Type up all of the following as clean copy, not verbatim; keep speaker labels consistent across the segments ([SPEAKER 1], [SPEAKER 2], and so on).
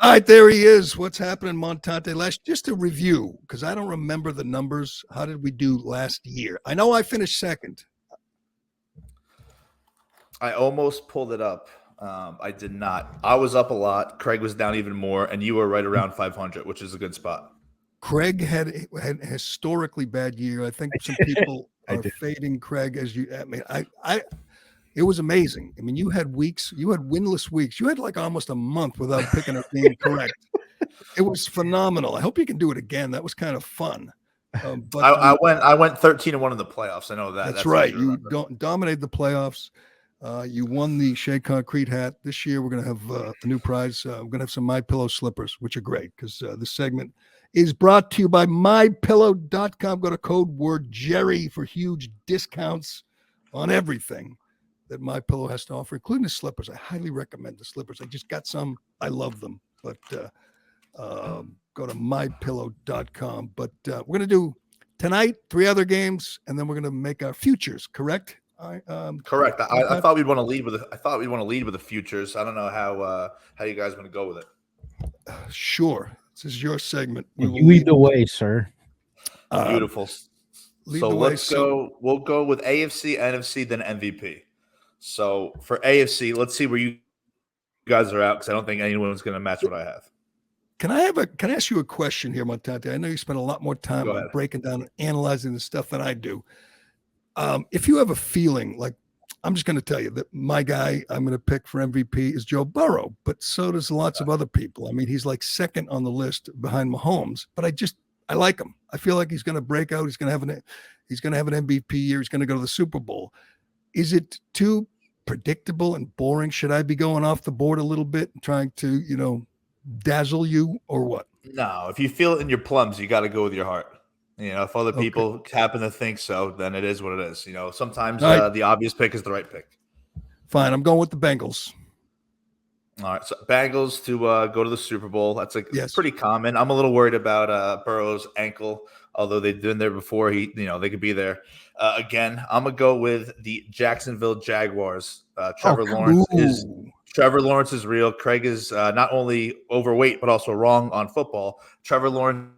[SPEAKER 1] All right, there he is. What's happening, Montante? Just a review, because I don't remember the numbers. How did we do last year? I know I finished second.
[SPEAKER 2] I almost pulled it up. I did not. I was up a lot. Craig was down even more, and you were right around 500, which is a good spot.
[SPEAKER 1] Craig had a historically bad year. I think some people are fading Craig as you. I mean, it was amazing. I mean, you had winless weeks. You had like almost a month without picking a game correct. It was phenomenal. I hope you can do it again. That was kind of fun.
[SPEAKER 2] But I went 13-1 in the playoffs. I know that.
[SPEAKER 1] That's right. You dominated the playoffs. You won the Shea Concrete hat. This year, we're going to have a new prize. We're going to have some MyPillow slippers, which are great because this segment is brought to you by MyPillow.com. Go to code word Gerry for huge discounts on everything that MyPillow has to offer, including the slippers. I highly recommend the slippers. I just got some. I love them. But go to MyPillow.com. But we're going to do tonight 3 other games, and then we're going to make our futures, correct?
[SPEAKER 2] Correct. I thought we'd want to lead with. I thought we'd want to lead with the futures. I don't know how you guys want to go with it.
[SPEAKER 1] Sure, this is your segment.
[SPEAKER 3] You lead the way, sir.
[SPEAKER 2] Beautiful. So let's go. We'll go with AFC, NFC, then MVP. So for AFC, let's see where you guys are at because I don't think anyone's going to match what I have.
[SPEAKER 1] Can I ask you a question here, Montante? I know you spend a lot more time breaking down and analyzing the stuff than I do. If you have a feeling, like I'm just going to tell you that my guy I'm going to pick for MVP is Joe Burrow, but so does lots of other people. I mean, he's like second on the list behind Mahomes, but I like him. I feel like he's going to break out. He's going to have an MVP year. He's going to go to the Super Bowl. Is it too predictable and boring? Should I be going off the board a little bit and trying to, dazzle you or what?
[SPEAKER 2] No, if you feel it in your plums, you got to go with your heart. If other people happen to think so, then it is what it is. Sometimes the obvious pick is the right pick.
[SPEAKER 1] Fine. I'm going with the Bengals.
[SPEAKER 2] All right. So Bengals to go to the Super Bowl. That's pretty common. I'm a little worried about Burrow's ankle, although they've been there before. They could be there again. I'm going to go with the Jacksonville Jaguars. Trevor Lawrence is real. Craig is not only overweight, but also wrong on football. Trevor Lawrence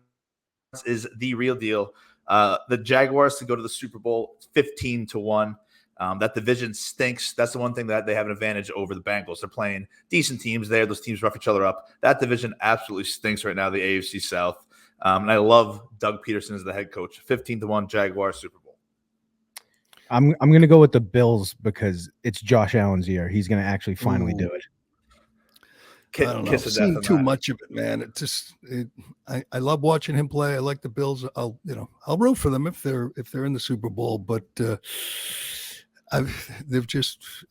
[SPEAKER 2] is the real deal. The Jaguars to go to the Super Bowl 15-1. That division stinks. That's the one thing that they have an advantage over the Bengals. They're playing decent teams there. Those teams rough each other up. That division absolutely stinks right now, the AFC South. And I love Doug Peterson as the head coach. 15-1 Jaguars Super Bowl.
[SPEAKER 3] I'm going to go with the Bills because it's Josh Allen's year. He's going to actually finally do it.
[SPEAKER 1] I don't know. I've seen too much of it, man. I love watching him play. I like the Bills. I'll root for them if they're in the Super Bowl, but I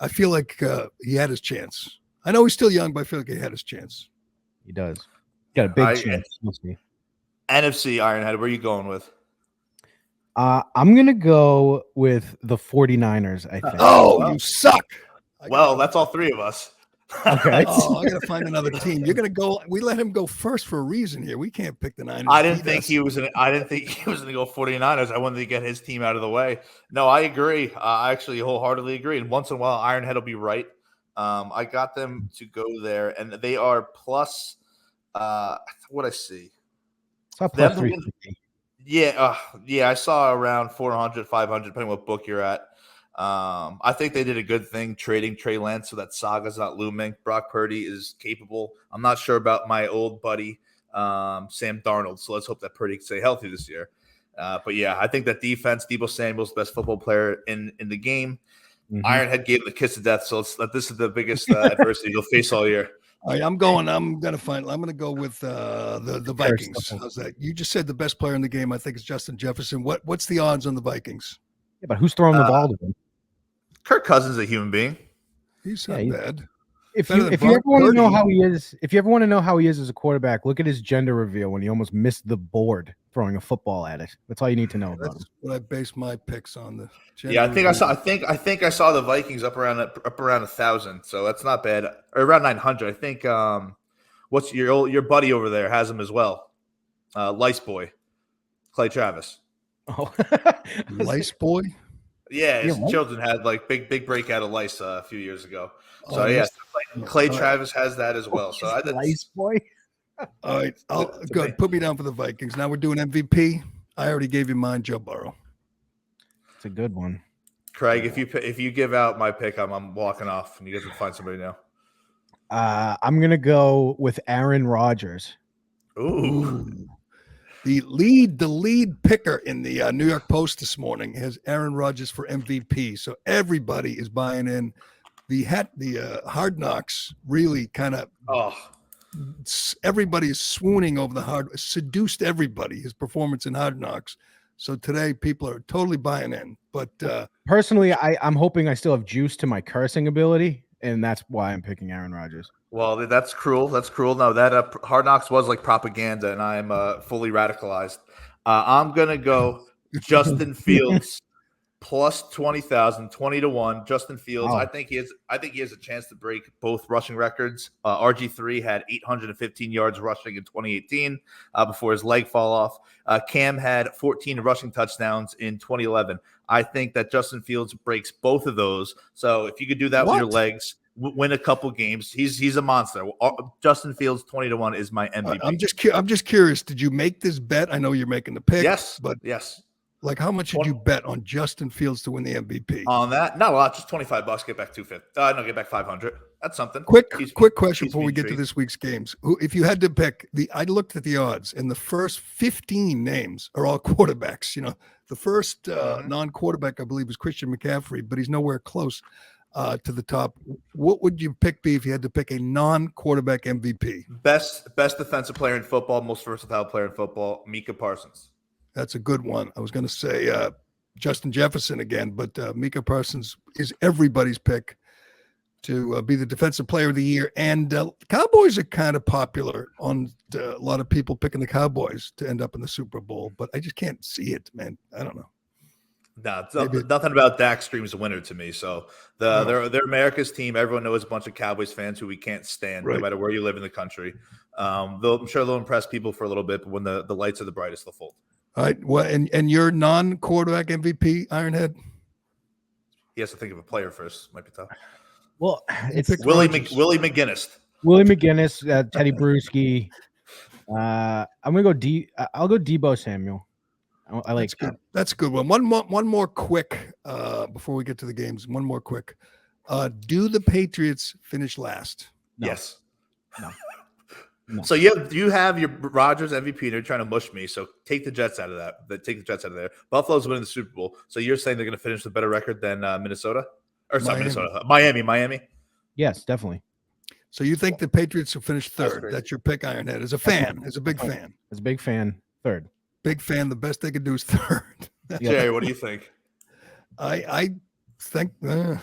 [SPEAKER 1] feel like he had his chance. I know he's still young, but I feel like he had his chance.
[SPEAKER 3] He does. Got a big chance.
[SPEAKER 2] NFC Ironhead, where are you going with?
[SPEAKER 3] I'm going to go with the 49ers, I think.
[SPEAKER 1] You suck.
[SPEAKER 2] That's all 3 of us.
[SPEAKER 3] Okay.
[SPEAKER 1] I got to find another team. You're going to go. We let him go first for a reason here. We can't pick the Niners.
[SPEAKER 2] I didn't think he was going to go 49ers. I wanted to get his team out of the way. No, I agree. I actually wholeheartedly agree. And once in a while, Ironhead will be right. I got them to go there, and they are plus. What I see.
[SPEAKER 3] It's not plus 350.
[SPEAKER 2] Yeah. I saw around 400, 500, depending what book you're at. I think they did a good thing trading Trey Lance so that saga's not looming. Brock Purdy is capable. I'm not sure about my old buddy Sam Darnold, so let's hope that Purdy can stay healthy this year. But yeah, I think that defense, Deebo Samuel's the best football player in the game. Mm-hmm. Ironhead gave the kiss of death, so this is the biggest adversity you'll face all year.
[SPEAKER 1] All right, I'm going to go with the Vikings. How's that? You just said the best player in the game. I think it's Justin Jefferson. What's the odds on the Vikings?
[SPEAKER 3] Yeah, but who's throwing the ball to them?
[SPEAKER 2] Kirk Cousins is a human being.
[SPEAKER 1] He's not bad.
[SPEAKER 3] If you ever want to know how he is as a quarterback, look at his gender reveal when he almost missed the board throwing a football at it. That's all you need to know about him.
[SPEAKER 1] What I base my picks on.
[SPEAKER 2] I think I saw the Vikings up around 1,000, so that's not bad. Or around 900. I think what's your buddy over there has him as well. Lice Boy, Clay Travis.
[SPEAKER 3] Oh,
[SPEAKER 1] Lice Boy.
[SPEAKER 2] Yeah, his children had like big breakout of lice a few years ago. So Clay Travis has that as well. So
[SPEAKER 3] Lice Boy.
[SPEAKER 1] All right, go ahead, put me down for the Vikings. Now we're doing MVP. I already gave you mine, Joe Burrow.
[SPEAKER 3] It's a good one.
[SPEAKER 2] Craig, if you give out my pick, I'm walking off, and you guys can find somebody now.
[SPEAKER 3] I'm gonna go with Aaron Rodgers.
[SPEAKER 2] Ooh.
[SPEAKER 1] The lead picker in the New York Post this morning has Aaron Rodgers for MVP. So everybody is buying in. The Hard Knocks really kind of everybody is swooning over seduced everybody, his performance in Hard Knocks. So today people are totally buying in. But
[SPEAKER 3] personally, I'm hoping I still have juice to my cursing ability, and that's why I'm picking Aaron Rodgers.
[SPEAKER 2] Well, that's cruel. That's cruel. No, that Hard Knocks was like propaganda, and I'm fully radicalized. I'm gonna go Justin Fields plus 20,000, 20-1. Justin Fields.
[SPEAKER 3] Wow.
[SPEAKER 2] I think he has a chance to break both rushing records. RG3 had 815 yards rushing in 2018 before his leg fall off. Cam had 14 rushing touchdowns in 2011. I think that Justin Fields breaks both of those. So if you could do that with your legs, win a couple games, he's a monster. Justin Fields 20-1 is my MVP.
[SPEAKER 1] I'm just curious. Did you make this bet? I know you're making the pick.
[SPEAKER 2] Yes,
[SPEAKER 1] but
[SPEAKER 2] yes.
[SPEAKER 1] Like, how much did you bet on Justin Fields to win the MVP?
[SPEAKER 2] On that? No, just $25. Get back $250. No, get back $500. That's something.
[SPEAKER 1] Quick question before we get to this week's games. If you had to pick I looked at the odds, and the first 15 names are all quarterbacks. You know, the first non-quarterback, I believe, is Christian McCaffrey, but he's nowhere close to the top. What would you pick be if you had to pick a non-quarterback MVP?
[SPEAKER 2] Best defensive player in football, most versatile player in football, Micah Parsons.
[SPEAKER 1] That's a good one. I was going to say Justin Jefferson again, but Micah Parsons is everybody's pick to be the defensive player of the year. And Cowboys are kind of popular on a lot of people picking the Cowboys to end up in the Super Bowl, but I just can't see it, man. I don't know.
[SPEAKER 2] No, nothing about Dak screams a winner to me. So they're America's team. Everyone knows a bunch of Cowboys fans who we can't stand, no matter where you live in the country. I'm sure they'll impress people for a little bit, but when the lights are the brightest, they'll fold.
[SPEAKER 1] All right. Well, and your non-quarterback MVP, Ironhead?
[SPEAKER 2] He has to think of a player first. Might be tough.
[SPEAKER 3] Well, it's
[SPEAKER 2] Willie McGinnis.
[SPEAKER 3] Willie McGinnis, Teddy Bruschi. I'm gonna go I'll go Deebo Samuel. I like
[SPEAKER 1] that. That's a good one. One more quick before we get to the games. One more quick. Do the Patriots finish last?
[SPEAKER 2] No. Yes.
[SPEAKER 3] No.
[SPEAKER 2] So you have your Rodgers MVP, and you're trying to mush me. So take the Jets out of that. Take the Jets out of there. Buffalo's winning the Super Bowl. So you're saying they're going to finish with a better record than Minnesota? Or sorry, Minnesota. Miami.
[SPEAKER 3] Yes, definitely.
[SPEAKER 1] So you think the Patriots will finish third? That's your pick, Ironhead. As a fan, as a big fan.
[SPEAKER 3] As a big fan, third.
[SPEAKER 1] Big fan. The best they could do is third.
[SPEAKER 2] Jerry, what do you think?
[SPEAKER 1] I think I'm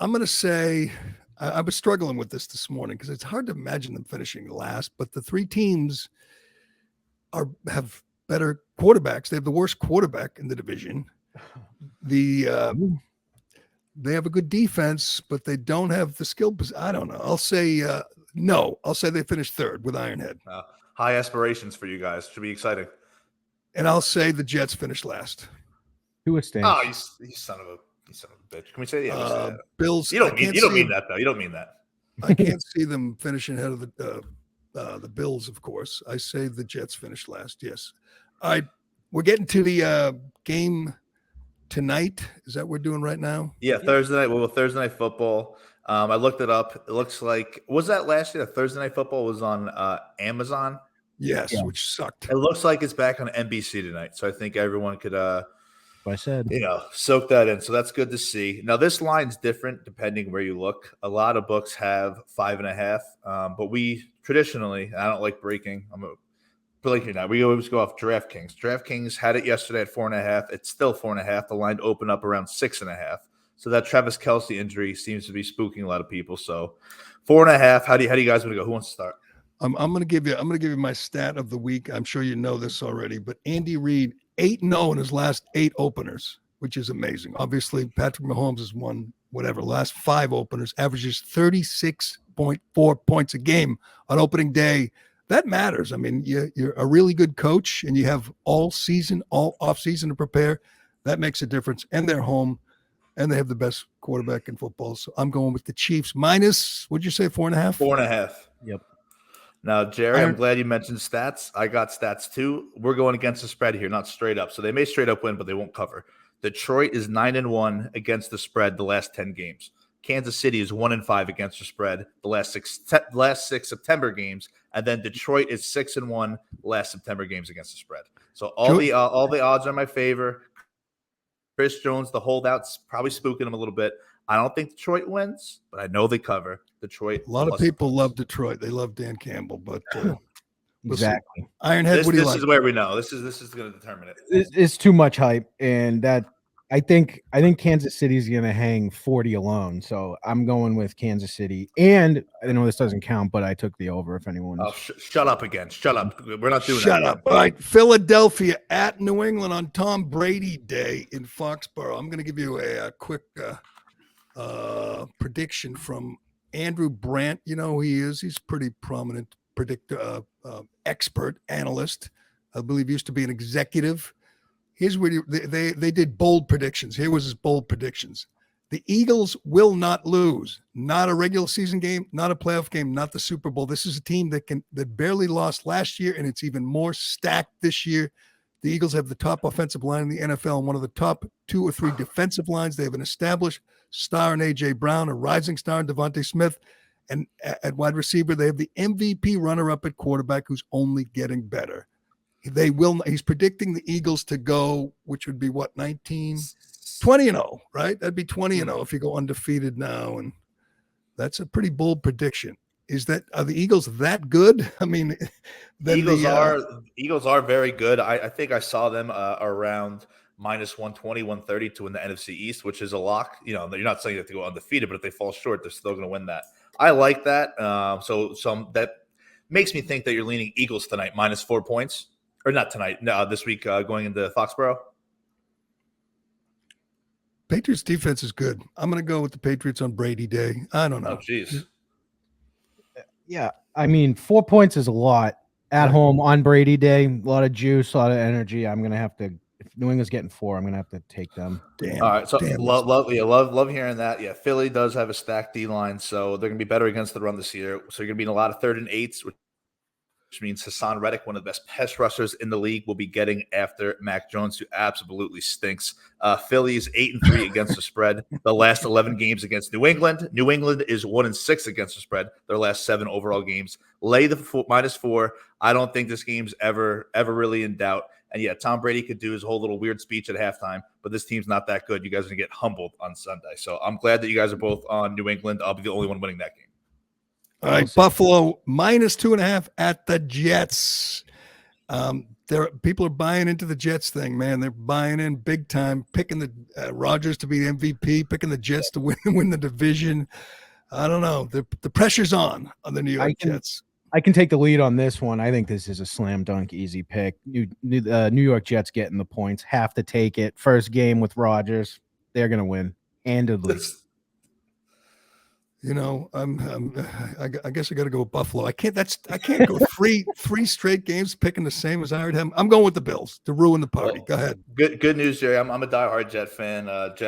[SPEAKER 1] going to say – I was struggling with this morning because it's hard to imagine them finishing last, but the three teams have better quarterbacks. They have the worst quarterback in the division. They have a good defense, but they don't have the skill. I don't know. I'll say no. I'll say they finish third with Ironhead.
[SPEAKER 2] High aspirations for you guys. Should be exciting.
[SPEAKER 1] And I'll say the Jets finish last.
[SPEAKER 3] Who would stand?
[SPEAKER 2] Oh, you son of a bitch. Can we say that?
[SPEAKER 1] Bills.
[SPEAKER 2] You don't mean that though. You don't mean that.
[SPEAKER 1] I can't see them finishing ahead of the Bills, of course. I say the Jets finish last. Yes. All right. We're getting to the game tonight. Is that what we're doing right now?
[SPEAKER 2] Yeah, Thursday night. Well, Thursday night football. I looked it up. It looks like was that last year? Thursday night football was on Amazon.
[SPEAKER 1] Yes, which sucked.
[SPEAKER 2] It looks like it's back on NBC tonight. So I think everyone could
[SPEAKER 3] I said,
[SPEAKER 2] soak that in. So that's good to see. Now, this line's different depending where you look. A lot of books have 5.5, but we traditionally, I don't like breaking. We always go off DraftKings. DraftKings had it yesterday at 4.5. It's still 4.5. The line opened up around 6.5. So that Travis Kelce injury seems to be spooking a lot of people. So 4.5. How do you guys want to go? Who wants to start?
[SPEAKER 1] I'm going to give you my stat of the week. I'm sure you know this already, but Andy Reid 8-0 in his last 8 openers, which is amazing. Obviously, Patrick Mahomes has won last 5 openers, averages 36.4 points a game on opening day. That matters. I mean, you're a really good coach, and you have all off season to prepare. That makes a difference. And they're home, and they have the best quarterback in football. So I'm going with the Chiefs minus. What'd you say? 4.5.
[SPEAKER 2] 4.5.
[SPEAKER 3] Yep.
[SPEAKER 2] Now, Jerry, I'm glad you mentioned stats. I got stats too. We're going against the spread here, not straight up. So they may straight up win, but they won't cover. Detroit is 9-1 against the spread the last 10 games. Kansas City is 1-5 against the spread the last six September games, and then Detroit is 6-1 last September games against the spread. So all the odds are in my favor. Chris Jones, the holdout's probably spooking him a little bit. I don't think Detroit wins, but I know they cover. Detroit.
[SPEAKER 1] A lot of people love Detroit. They love Dan Campbell, but
[SPEAKER 3] exactly.
[SPEAKER 1] Ironhead. What do you like?
[SPEAKER 2] This is where we know. This is going to determine it.
[SPEAKER 3] It's too much hype, and that I think Kansas City's going to hang 40 alone. So I'm going with Kansas City, and I know this doesn't count, but I took the over. If anyone,
[SPEAKER 2] shut up again. Shut up. We're not doing that.
[SPEAKER 1] Shut up. All right, Philadelphia at New England on Tom Brady Day in Foxborough. I'm going to give you a quick prediction from Andrew Brandt. You know who he is. He's pretty prominent predictor, expert, analyst. I believe he used to be an executive. Here's what they did bold predictions. Here was his bold predictions. The Eagles will not lose. Not a regular season game, not a playoff game, not the Super Bowl. This is a team that barely lost last year, and it's even more stacked this year. The Eagles have the top offensive line in the NFL and one of the top 2 or 3 defensive lines. They have an established star in A.J. Brown, a rising star in Devontae Smith, and at wide receiver, they have the MVP runner-up at quarterback who's only getting better. He's predicting the Eagles to go, which would be what, 20-0, right? That'd be 20-0 if you go undefeated now. And that's a pretty bold prediction. Are the Eagles that good? I mean,
[SPEAKER 2] Eagles are very good. I think I saw them around minus 120, 130 to win the NFC East, which is a lock. You know, you're not saying you have to go undefeated, but if they fall short, they're still going to win that. I like that. So that makes me think that you're leaning Eagles tonight, minus 4 points. Or not tonight, no, this week going into Foxborough.
[SPEAKER 1] Patriots defense is good. I'm going to go with the Patriots on Brady Day. I don't know.
[SPEAKER 2] Oh, jeez.
[SPEAKER 3] Yeah, I mean, 4 points is a lot at home on Brady Day. A lot of juice, a lot of energy. I'm going to have to. If New England's getting 4, I'm going to have to take them.
[SPEAKER 1] Damn.
[SPEAKER 2] All right, so love hearing that. Yeah, Philly does have a stacked D line, so they're going to be better against the run this year. So you're going to be in a lot of 3rd and 8s, which means Hassan Reddick, one of the best pass rushers in the league, will be getting after Mac Jones, who absolutely stinks. Philly is 8-3 against the spread. The last 11 games against New England. New England is 1-6 against the spread. Their last 7 overall games. Lay the minus 4. I don't think this game's ever really in doubt. And yeah, Tom Brady could do his whole little weird speech at halftime, but this team's not that good. You guys are going to get humbled on Sunday. So I'm glad that you guys are both on New England. I'll be the only one winning that game.
[SPEAKER 1] All right, Buffalo minus 2.5 at the Jets. People are buying into the Jets thing, man. They're buying in big time, picking the Rodgers to be the MVP, picking the Jets to win the division. I don't know. The pressure's on the New York Jets.
[SPEAKER 3] I can take the lead on this one. I think this is a slam dunk, easy pick. New York Jets getting the points, have to take it. First game with Rodgers, they're gonna win handedly.
[SPEAKER 1] You know, I guess I got to go with Buffalo. I can't go three straight games picking the same as I already have. I'm going with the Bills to ruin the party. Go ahead.
[SPEAKER 2] Good news, Jerry. I'm a diehard Jet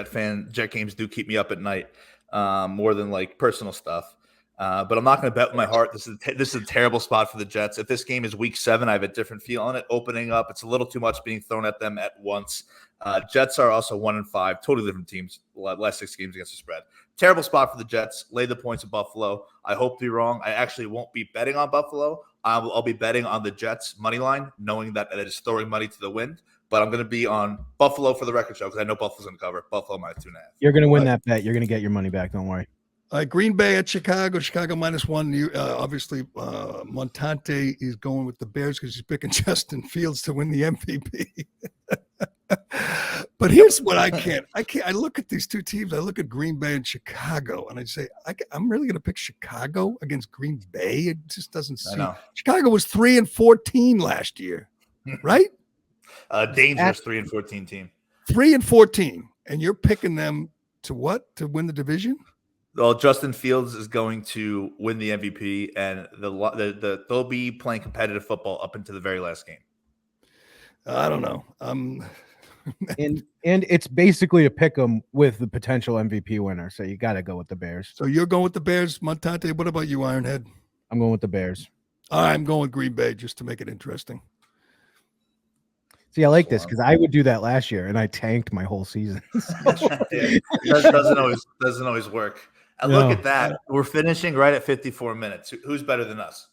[SPEAKER 2] fan. Jet games do keep me up at night more than like personal stuff. But I'm not going to bet with my heart. This is a terrible spot for the Jets. If this game is week 7, I have a different feel on it. Opening up, it's a little too much being thrown at them at once. Jets are also 1-5, totally different teams. Last 6 games against the spread. Terrible spot for the Jets. Lay the points of Buffalo. I hope to be wrong. I actually won't be betting on Buffalo. I'll be betting on the Jets money line, knowing that it is throwing money to the wind. But I'm going to be on Buffalo for the record show because I know Buffalo's going to cover. Buffalo minus 2.5.
[SPEAKER 3] You're going to win that bet. You're going to get your money back. Don't worry.
[SPEAKER 1] Green Bay at Chicago. Chicago minus 1. Obviously, Montante is going with the Bears because he's picking Justin Fields to win the MVP. But here's what I can't. I look at these two teams. I look at Green Bay and Chicago, and I say, I'm really going to pick Chicago against Green Bay. It just doesn't seem. Chicago was 3-14 last year, right?
[SPEAKER 2] Dangerous 3-14 team.
[SPEAKER 1] 3-14, and you're picking them to what? To win the division?
[SPEAKER 2] Well, Justin Fields is going to win the MVP, and they'll be playing competitive football up into the very last game.
[SPEAKER 1] I don't know.
[SPEAKER 3] And it's basically a pick 'em with the potential MVP winner. So you got to go with the Bears.
[SPEAKER 1] So you're going with the Bears, Montante. What about you, Ironhead?
[SPEAKER 3] I'm going with the Bears.
[SPEAKER 1] I'm going with Green Bay just to make it interesting.
[SPEAKER 3] See, I like this because I would do that last year, and I tanked my whole season.
[SPEAKER 2] It doesn't always work. And look at that. We're finishing right at 54 minutes. Who's better than us?